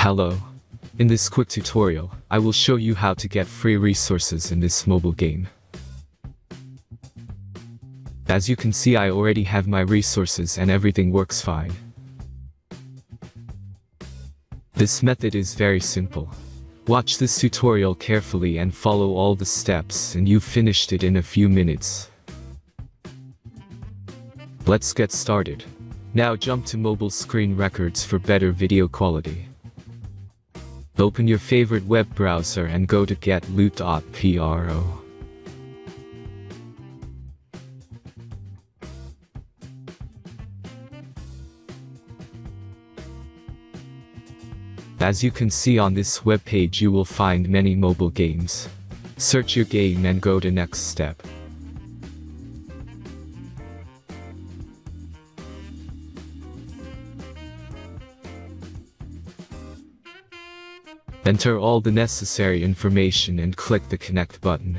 Hello. In this quick tutorial, I will show you how to get free resources in this mobile game. As you can see, I already have my resources and everything works fine. This method is very simple. Watch this tutorial carefully and follow all the steps and you've finished it in a few minutes. Let's get started. Now jump to mobile screen records for better video quality. Open your favorite web browser and go to getloot.pro. As you can see on this web page, you will find many mobile games. Search your game and go to next step. Enter all the necessary information and click the connect button.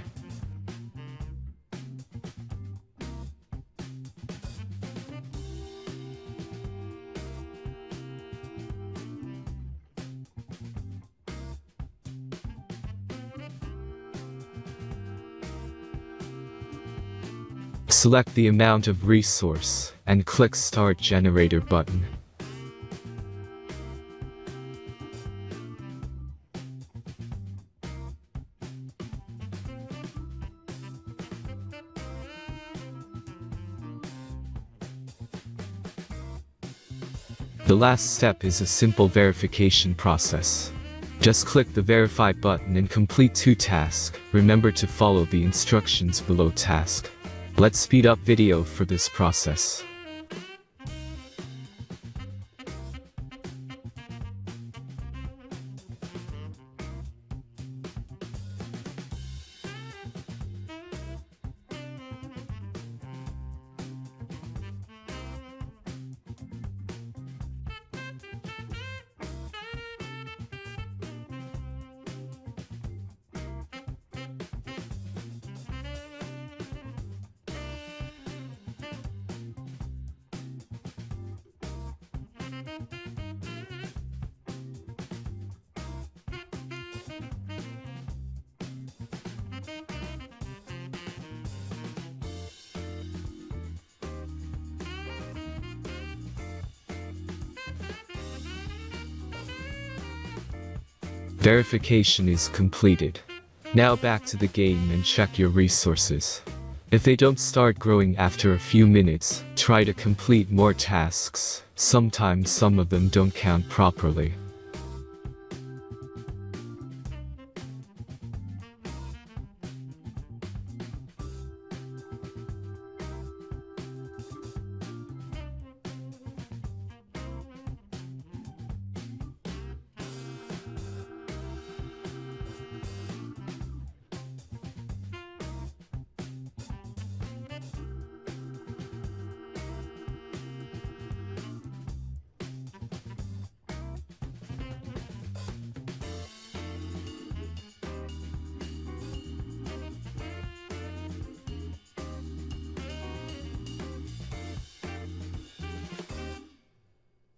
Select the amount of resource and click Start Generator button. The last step is a simple verification process. Just click the Verify button and complete 2 tasks. Remember to follow the instructions below task. Let's speed up video for this process. Verification is completed. Now back to the game and check your resources. If they don't start growing after a few minutes, try to complete more tasks. Sometimes some of them don't count properly.